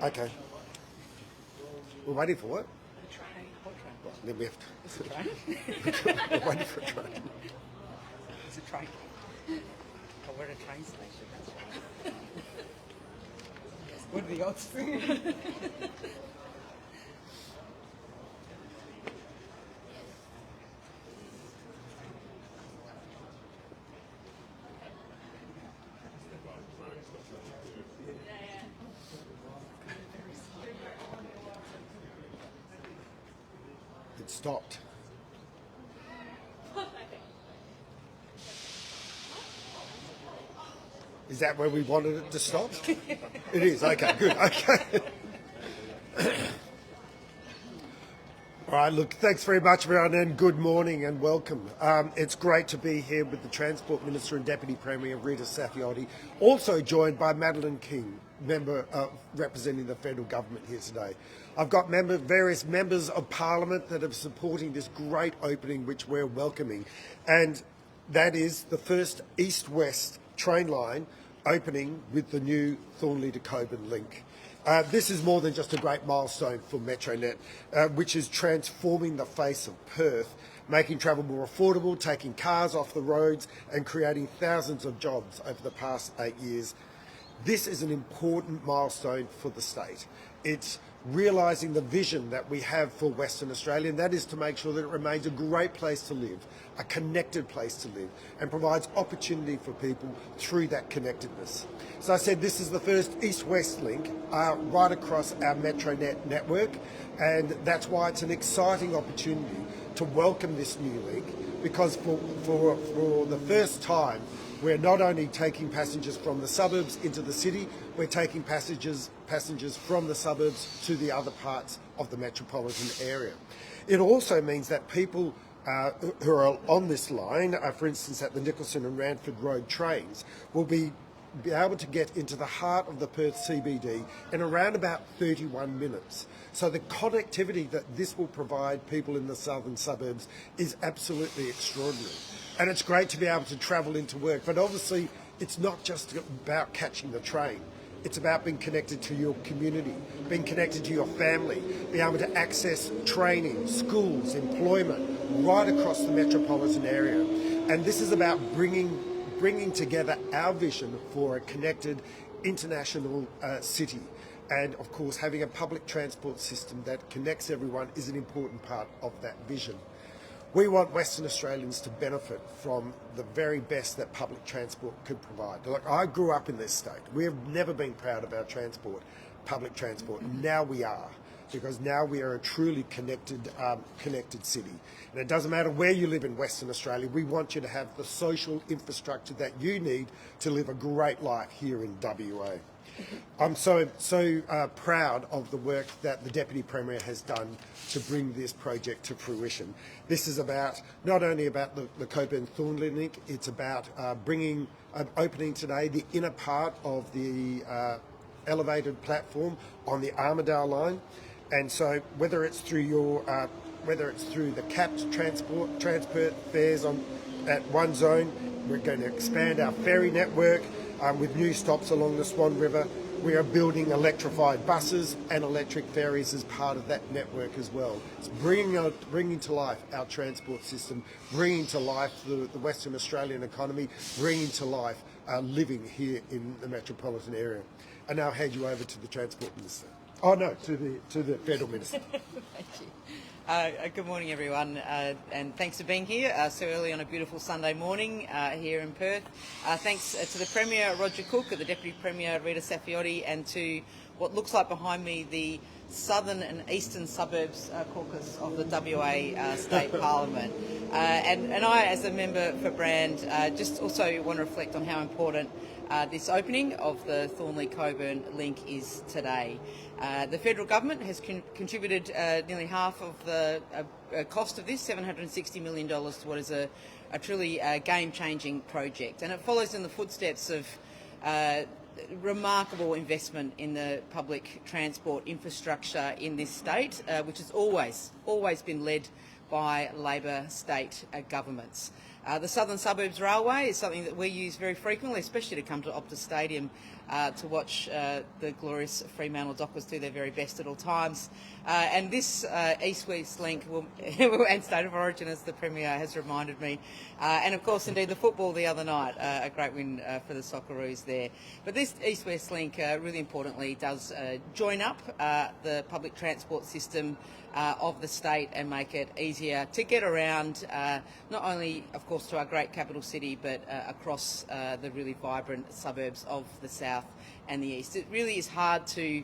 Okay. We're waiting for what? The train. What train? Well, then we have Is it a train? we're waiting for a train. It's a train. Oh, we're at a train station. That's right. What are the odds? It stopped. Is that where we wanted it to stop? It is. Okay, good. Okay. All right, look, thanks very much, everyone, and good morning and welcome. It's great to be here with the Transport Minister and Deputy Premier, Rita Saffioti, also joined by Madeline King, member representing the federal government here today. I've got various members of Parliament that are supporting this great opening, which we're welcoming, and that is the first east-west train line opening with the new Thornlie to Cockburn link. This is more than just a great milestone for METRONET, which is transforming the face of Perth, making travel more affordable, taking cars off the roads and creating thousands of jobs over the past 8 years. This is an important milestone for the state. It's realising the vision that we have for Western Australia, and that is to make sure that it remains a great place to live, a connected place to live, and provides opportunity for people through that connectedness. As I said, this is the first east-west link right across our METRONET network, and that's why it's an exciting opportunity to welcome this new link, because for the first time, we're not only taking passengers from the suburbs into the city, we're taking passengers from the suburbs to the other parts of the metropolitan area. It also means that people who are on this line, for instance at the Nicholson and Ranford Road trains, will be able to get into the heart of the Perth CBD in around about 31 minutes. So the connectivity that this will provide people in the southern suburbs is absolutely extraordinary. And it's great to be able to travel into work, but obviously it's not just about catching the train. It's about being connected to your community, being connected to your family, being able to access training, schools, employment, right across the metropolitan area. And this is about bringing together our vision for a connected international city. And of course, having a public transport system that connects everyone is an important part of that vision. We want Western Australians to benefit from the very best that public transport could provide. Like, I grew up in this state. We have never been proud of our public transport. Now we are, because now we are a truly connected city. And it doesn't matter where you live in Western Australia, we want you to have the social infrastructure that you need to live a great life here in WA. I'm so proud of the work that the Deputy Premier has done to bring this project to fruition. This is about not only about the Cockburn Thornlie link, it's about opening today the inner part of the elevated platform on the Armidale line. And so whether it's through the capped transport fares at one zone, we're going to expand our ferry network with new stops along the Swan River. We are building electrified buses and electric ferries as part of that network as well. It's bringing to life our transport system, bringing to life the Western Australian economy, bringing to life living here in the metropolitan area. And now I'll hand you over to the Transport Minister. Oh no, to the Federal Minister. Thank you. Good morning, everyone, and thanks for being here so early on a beautiful Sunday morning here in Perth. Thanks to the Premier, Roger Cook, the Deputy Premier, Rita Saffioti, and to what looks like behind me, the Southern and Eastern Suburbs Caucus of the WA State Parliament. And I, as a member for Brand, just also want to reflect on how important this opening of the Thornlie-Cockburn link is today. The federal government has contributed nearly half of the cost of this, $760 million, to what is a truly game-changing project. And it follows in the footsteps of remarkable investment in the public transport infrastructure in this state, which has always been led by Labor state governments. The Southern Suburbs Railway is something that we use very frequently, especially to come to Optus Stadium to watch the glorious Fremantle Dockers do their very best at all times. And this East-West link and State of Origin, as the Premier has reminded me, and of course indeed the football the other night, a great win for the Socceroos there. But this East-West link really importantly does join up the public transport system of the state and make it easier to get around, not only of course to our great capital city, but across the really vibrant suburbs of the south and the east. It really is hard to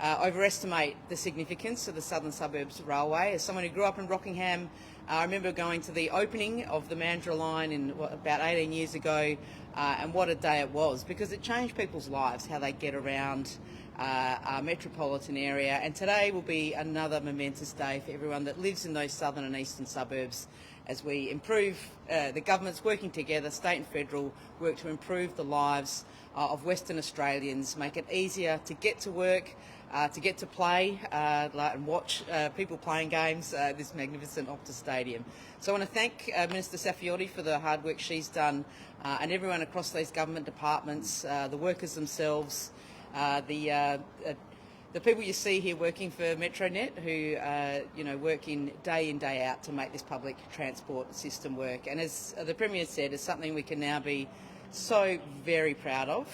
overestimate the significance of the Southern Suburbs Railway. As someone who grew up in Rockingham, I remember going to the opening of the Mandurah line about 18 years ago, and what a day it was, because it changed people's lives, how they get around our metropolitan area. And today will be another momentous day for everyone that lives in those southern and eastern suburbs, as we improve, the governments working together, state and federal, work to improve the lives of Western Australians, make it easier to get to work, to get to play and watch people playing games, this magnificent Optus Stadium. So I want to thank Minister Saffioti for the hard work she's done, and everyone across these government departments, the workers themselves, the people you see here working for METRONET, who work in day out to make this public transport system work. And as the Premier said, it's something we can now be so very proud of.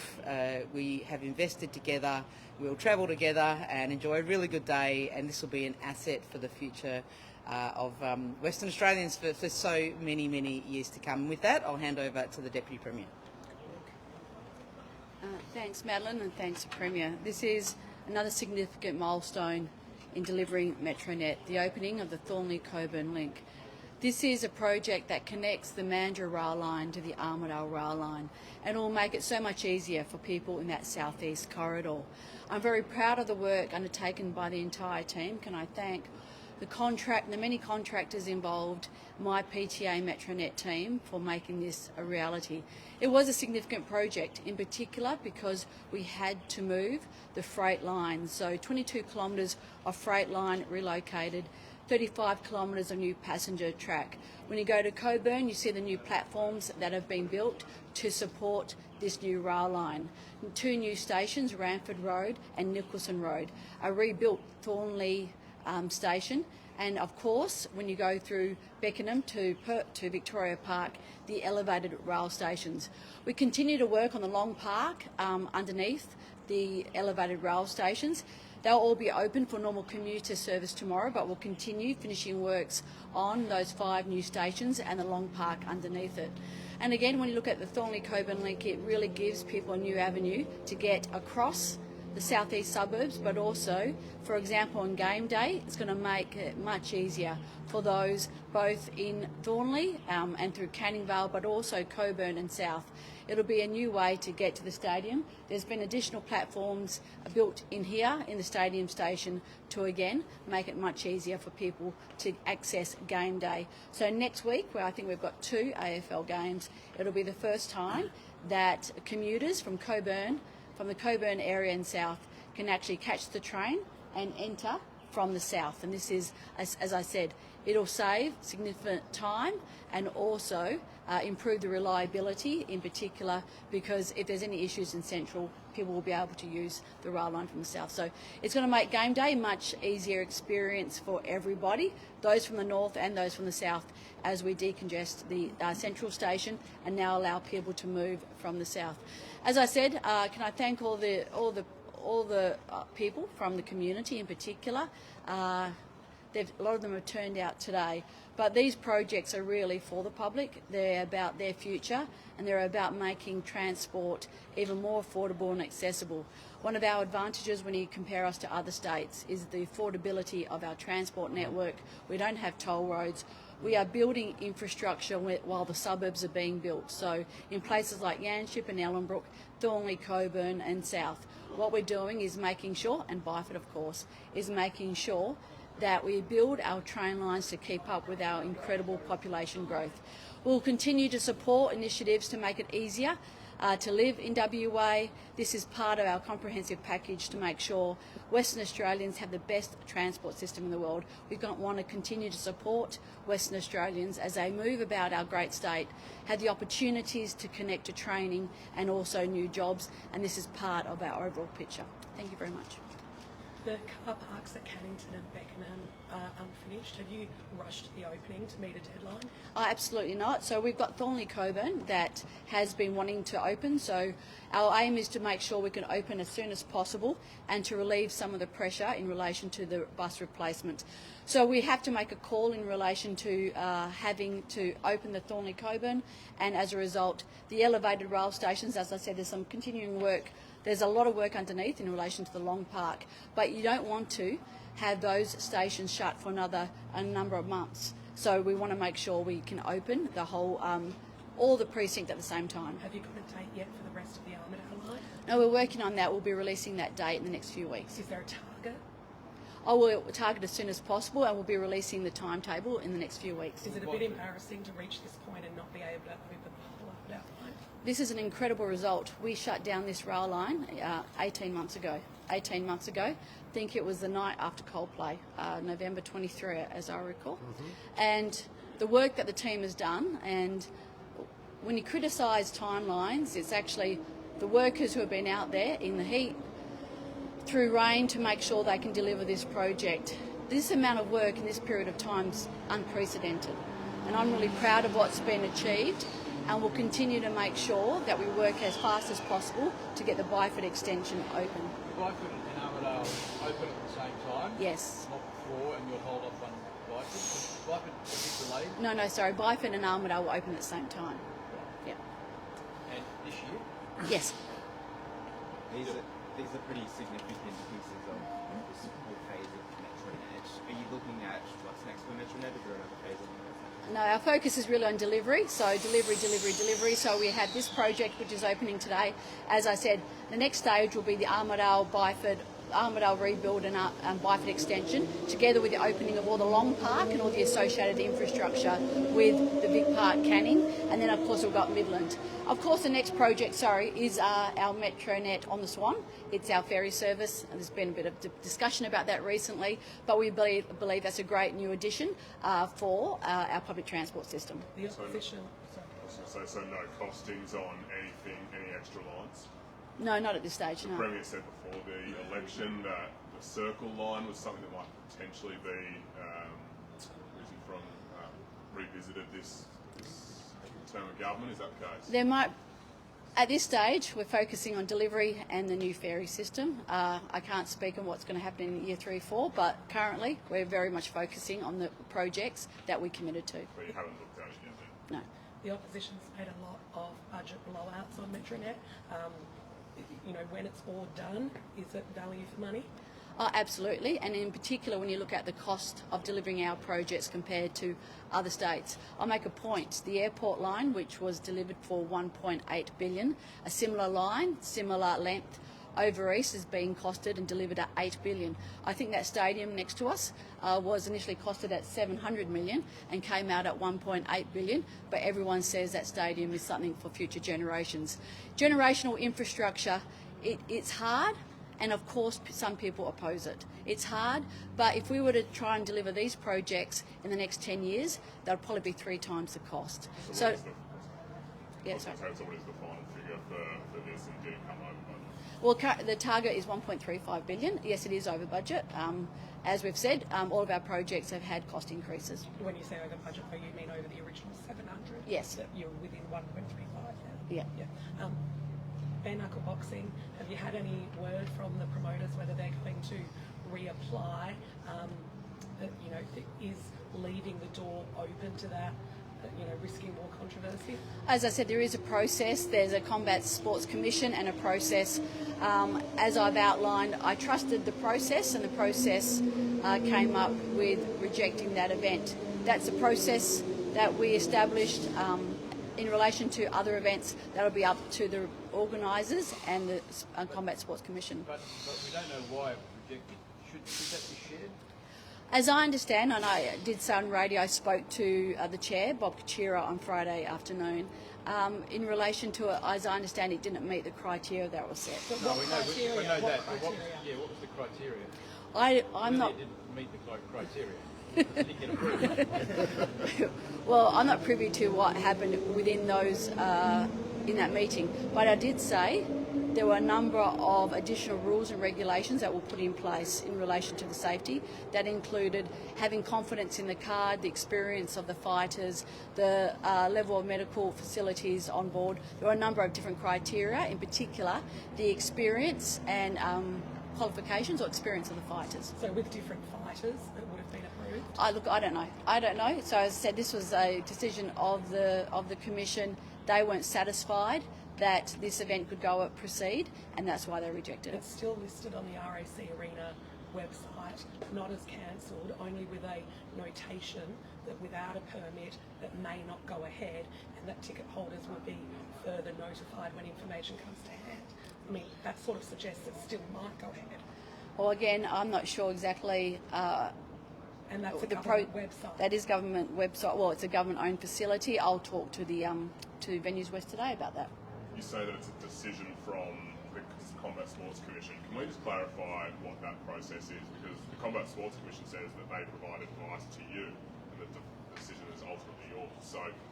We have invested together, we'll travel together and enjoy a really good day, and this will be an asset for the future of Western Australians for so many years to come. And with that, I'll hand over to the Deputy Premier. Thanks, Madeline, and thanks, Premier. This is another significant milestone in delivering METRONET, the opening of the Thornlie-Cockburn link. This is a project that connects the Mandurah rail line to the Armidale rail line, and it will make it so much easier for people in that southeast corridor. I'm very proud of the work undertaken by the entire team. Can I thank the many contractors involved, my PTA METRONET team, for making this a reality. It was a significant project, in particular because we had to move the freight line. So 22 kilometres of freight line relocated, 35 kilometres of new passenger track. When you go to Cockburn, you see the new platforms that have been built to support this new rail line. 2 new stations, Ranford Road and Nicholson Road, a rebuilt Thornlie station, and of course when you go through Beckenham to Victoria Park, the elevated rail stations. We continue to work on the Long Park underneath the elevated rail stations. They'll all be open for normal commuter service tomorrow, but we'll continue finishing works on those 5 new stations and the Long Park underneath it. And again, when you look at the Thornlie-Cockburn link, it really gives people a new avenue to get across the southeast suburbs, but also, for example, on game day, it's going to make it much easier for those both in Thornlie and through Canning Vale, but also Cockburn and South. It'll be a new way to get to the stadium. There's been additional platforms built in here in the stadium station to again make it much easier for people to access game day. So next week, where I think we've got 2 AFL games, it'll be the first time that commuters from the Cockburn area and south can actually catch the train and enter from the south. And this is, as I said, it'll save significant time and also improve the reliability, in particular because if there's any issues in central, people will be able to use the rail line from the south. So it's going to make game day a much easier experience for everybody, those from the north and those from the south, as we decongest the central station and now allow people to move from the south. As I said, can I thank all the people from the community in particular. A lot of them have turned out today, but these projects are really for the public. They're about their future and they're about making transport even more affordable and accessible. One of our advantages when you compare us to other states is the affordability of our transport network. We don't have toll roads. We are building infrastructure while the suburbs are being built. So in places like Yanchep and Ellenbrook, Thornlie, Cockburn and South, what we're doing is making sure, and Byford of course, is making sure that we build our train lines to keep up with our incredible population growth. We'll continue to support initiatives to make it easier to live in WA. This is part of our comprehensive package to make sure Western Australians have the best transport system in the world. We want to continue to support Western Australians as they move about our great state, have the opportunities to connect to training and also new jobs, and this is part of our overall picture. Thank you very much. The car parks at Cannington and Beckenham are unfinished. Have you rushed the opening to meet a deadline? Absolutely not. So we've got Thornlie Cockburn that has been wanting to open. So our aim is to make sure we can open as soon as possible and to relieve some of the pressure in relation to the bus replacement. So we have to make a call in relation to having to open the Thornlie Cockburn, and as a result, the elevated rail stations, as I said, there's some continuing work. There's a lot of work underneath in relation to the Long Park, but you don't want to have those stations shut for a number of months. So we want to make sure we can open the whole, all the precinct at the same time. Have you got a date yet for the rest of the Armidale line? No, we're working on that. We'll be releasing that date in the next few weeks. Is there a target? We'll target as soon as possible, and we'll be releasing the timetable in the next few weeks. Is it a bit embarrassing to reach this point and not be able to open the whole Armidale line? This is an incredible result. We shut down this rail line 18 months ago. 18 months ago. I think it was the night after Coldplay, November 23, as I recall. And the work that the team has done, and when you criticise timelines, it's actually the workers who have been out there in the heat, through rain, to make sure they can deliver this project. This amount of work in this period of time is unprecedented. And I'm really proud of what's been achieved. And we'll continue to make sure that we work as fast as possible to get the Byford extension open. Byford and Armidale open at the same time? Yes. Not before, and you'll hold off on Byford? Byford a bit delayed? No, sorry. Byford and Armidale will open at the same time. Yeah. And this year? Yes. These are pretty significant pieces of this whole phase of METRONET. Are you looking at what's next for METRONET? Is there another phase of METRONET? No, our focus is really on delivery. So delivery. So we have this project which is opening today. As I said, the next stage will be the Armidale rebuild and Byford extension, together with the opening of all the Long Park and all the associated infrastructure with the Vic Park Canning, and then of course we've got Midland. Of course, the next project, is our METRONET on the Swan. It's our ferry service, and there's been a bit of discussion about that recently, but we believe that's a great new addition for our public transport system. The opposition... So no costings on anything, any extra lines? No, not at this stage, The no. Premier said before the election that the Circle line was something that might potentially be revisited this term of government. Is that the case? At this stage, we're focusing on delivery and the new ferry system. I can't speak on what's going to happen in year 3, 4, but currently we're very much focusing on the projects that we committed to. But you haven't looked at it yet then? No. The opposition's made a lot of budget blowouts on METRONET. When it's all done, is it value for money? Absolutely, and in particular when you look at the cost of delivering our projects compared to other states. I'll make a point. The airport line, which was delivered for $1.8 billion, a similar line, similar length, over east is being costed and delivered at $8 billion. I think that stadium next to us was initially costed at $700 million and came out at $1.8 billion, but everyone says that stadium is something for future generations. Generational infrastructure, it's hard, and of course some people oppose it. It's hard, but if we were to try and deliver these projects in the next 10 years, that would probably be 3 times the cost. So what is the final figure for this, and did it come over budget? Well, the target is $1.35 billion. Yes, it is over budget. As we've said, all of our projects have had cost increases. When you say over budget, you mean over the original 700? Yes. That you're within 1.35 now? Yeah. Bare knuckle boxing, have you had any word from the promoters whether they're going to reapply? Is leaving the door open to that, risking more controversy? As I said, there is a process. There's a Combat Sports Commission and a process. As I've outlined, I trusted the process, and the process came up with rejecting that event. That's a process that we established in relation to other events. That'll be up to the organisers and the Combat Sports Commission. But we don't know why it was rejected. Should that be shared? As I understand, and I did say on radio, I spoke to the chair, Bob Kachira, on Friday afternoon. In relation to it, as I understand, it didn't meet the criteria that was set. But No, what we know criteria? that. What But what was, criteria? what was the criteria? I'm not. It didn't meet the criteria. It didn't get approved. Well, I'm not privy to what happened within those in that meeting, but I did say there were a number of additional rules and regulations that were put in place in relation to the safety. That included having confidence in the card, the experience of the fighters, the level of medical facilities on board. There were a number of different criteria, in particular the experience and qualifications or experience of the fighters. So with different fighters, it would have been approved. I don't know. I don't know. So as I said, this was a decision of the commission. They weren't satisfied that this event could proceed, and that's why they rejected it. It's still listed on the RAC Arena website, not as cancelled, only with a notation that without a permit that may not go ahead, and that ticket holders will be further notified when information comes to hand. I mean, that sort of suggests it still might go ahead. Well, again, I'm not sure exactly. And that's a government website. That is government website. Well, it's a government-owned facility. I'll talk to the to Venues West today about that. You say that it's a decision from the Combat Sports Commission. Can we just clarify what that process is? Because the Combat Sports Commission says that they provide advice to you, and that the decision is ultimately yours.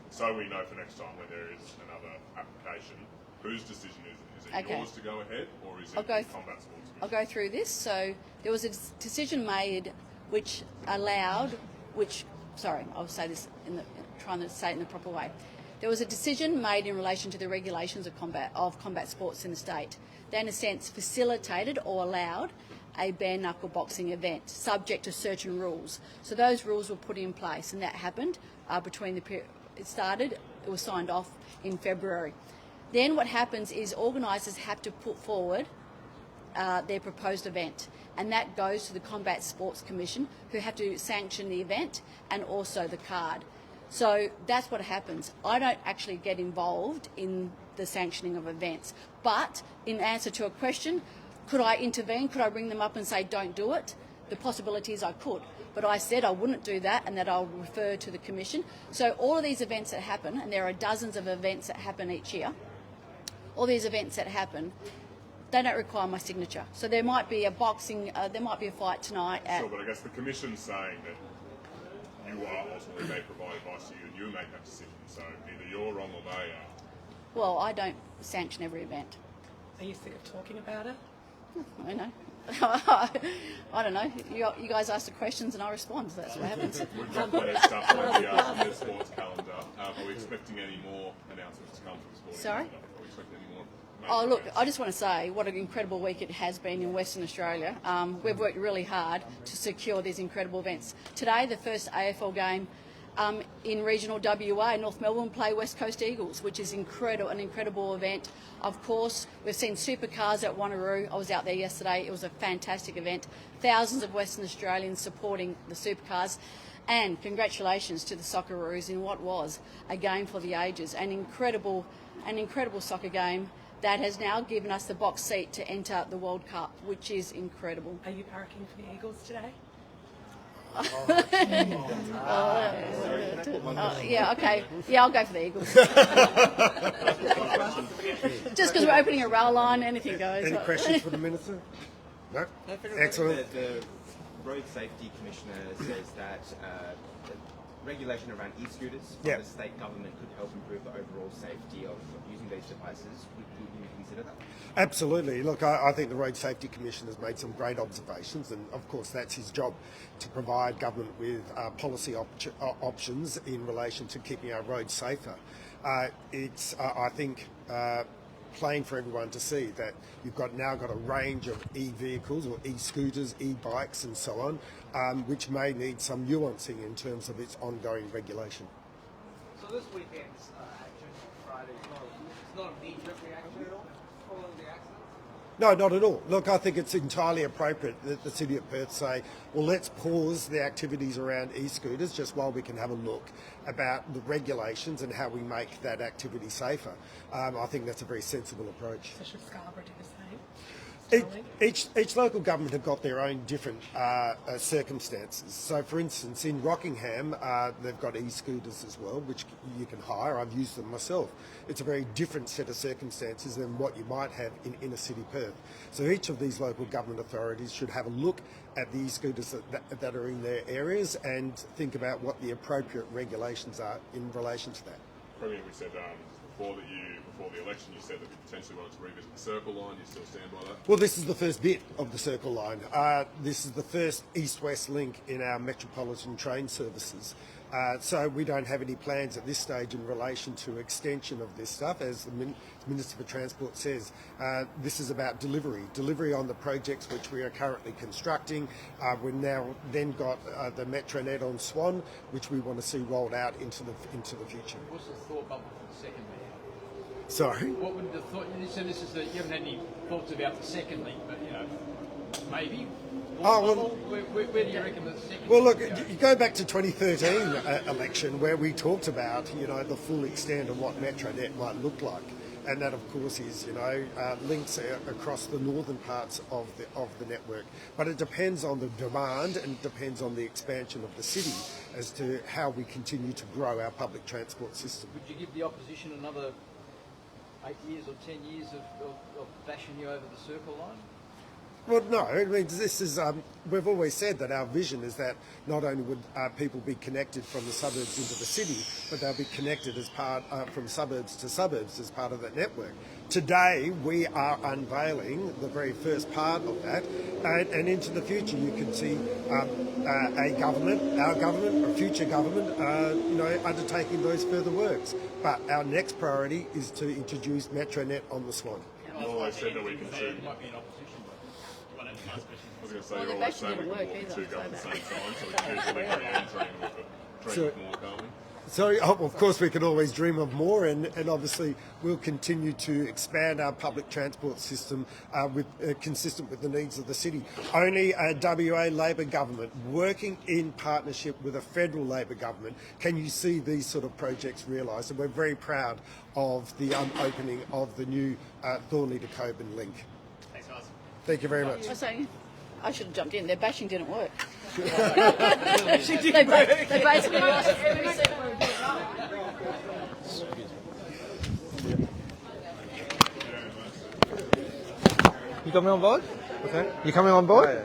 So we know for next time when there is another application, whose decision is it? Is it Okay. yours to go ahead, or is it I'll go the Combat Sports Commission? I'll go through this. So there was a decision made which allowed, I'll say this trying to say it in the proper way. There was a decision made in relation to the regulations of combat sports in the state. They, in a sense, facilitated or allowed a bare knuckle boxing event, subject to certain rules. So those rules were put in place, and that happened between the period. It was signed off in February. Then what happens is organisers have to put forward their proposed event, and that goes to the Combat Sports Commission, who have to sanction the event and also the card. So that's what happens. I don't actually get involved in the sanctioning of events, but in answer to a question, could I intervene? Could I bring them up and say don't do it? The possibility is I could, but I said I wouldn't do that and that I'll refer to the Commission. So all of these events that happen, and there are dozens of events that happen each year, all these events that happen, they don't require my signature. So there might be a fight tonight at... Sure, but I guess the Commission's saying that you are ultimately, they provide advice to you and you make that decision. So either you're wrong or they are. Well, I don't sanction every event. Are you sick of talking about it? I know. I don't know. You guys ask the questions and I respond. So that's what happens. We've got plenty of stuff on the sports calendar. Are we expecting any more announcements to come from the sports Sorry? calendar? Are we expecting any more? Oh, look, I just want to say what an incredible week it has been in Western Australia. We've worked really hard to secure these incredible events. Today, the first AFL game in regional WA, North Melbourne play West Coast Eagles, which is an incredible event. Of course, we've seen supercars at Wanneroo. I was out there yesterday. It was a fantastic event. Thousands of Western Australians supporting the supercars. And congratulations to the Socceroos in what was a game for the ages, an incredible soccer game that has now given us the box seat to enter the World Cup, which is incredible. Are you barracking for the Eagles today? Yeah, okay. Yeah, I'll go for the Eagles. Just because we're opening a rail line, anything goes. Any questions for the Minister? No? Excellent. The Road Safety Commissioner says that the regulation around e-scooters from the state government could help improve the overall safety of using these devices. Would you consider that? Absolutely. Look, I think the Road Safety Commission has made some great observations, and of course that's his job, to provide government with policy options in relation to keeping our roads safer. It's, I think, plain for everyone to see that you've now got a range of e-vehicles or e-scooters, e-bikes and so on, which may need some nuancing in terms of its ongoing regulation. So this weekend's action Friday is not a knee-jerk reaction at all following the accident? No, not at all. Look, I think it's entirely appropriate that the City of Perth say, well, let's pause the activities around e-scooters just while we can have a look about the regulations and how we make that activity safer. I think that's a very sensible approach. So should Scarborough do the same? Each local government have got their own different circumstances. So, for instance, in Rockingham, they've got e-scooters as well, which you can hire. I've used them myself. It's a very different set of circumstances than what you might have in inner city Perth. So each of these local government authorities should have a look at the e-scooters that are in their areas and think about what the appropriate regulations are in relation to that. Premier, we said before the election, you said that you potentially wanted to revisit the Circle Line. You still stand by that? Well, this is the first bit of the Circle Line. This is the first east-west link in our metropolitan train services. So we don't have any plans at this stage in relation to extension of this stuff. As the Minister for Transport says, this is about delivery on the projects which we are currently constructing. We've now then got the METRONET on Swan, which we want to see rolled out into the future. What's the thought bubble for the second link? Sorry? What would the thought? You said this is you haven't had any thoughts about the second link, but maybe. Where do you reckon the second? Well, look, you go back to 2013 election where we talked about the full extent of what METRONET might look like, and that of course is links across the northern parts of the network. But it depends on the demand and it depends on the expansion of the city as to how we continue to grow our public transport system. Would you give the opposition another 8 years or 10 years of bashing you over the Circle Line? Well, no. I mean, this is. We've always said that our vision is that not only would people be connected from the suburbs into the city, but they'll be connected as part from suburbs to suburbs as part of that network. Today, we are unveiling the very first part of that, and into the future, you can see our government, or future government, undertaking those further works. But our next priority is to introduce METRONET on the Swan. You always said that we can see. I was going to say, you're always saying we can walk the two go at the same time, so we can do the and dream of more, can't we? So, of course, we can always dream of more, and obviously we'll continue to expand our public transport system consistent with the needs of the city. Only a WA Labor government working in partnership with a federal Labor government can you see these sort of projects realised, and we're very proud of the opening of the new Thornlie to Cockburn link. Thanks, guys. Thank you very much. I should have jumped in. Their bashing didn't work. She did work. They basically asked every You got me on board? Okay. You coming on board?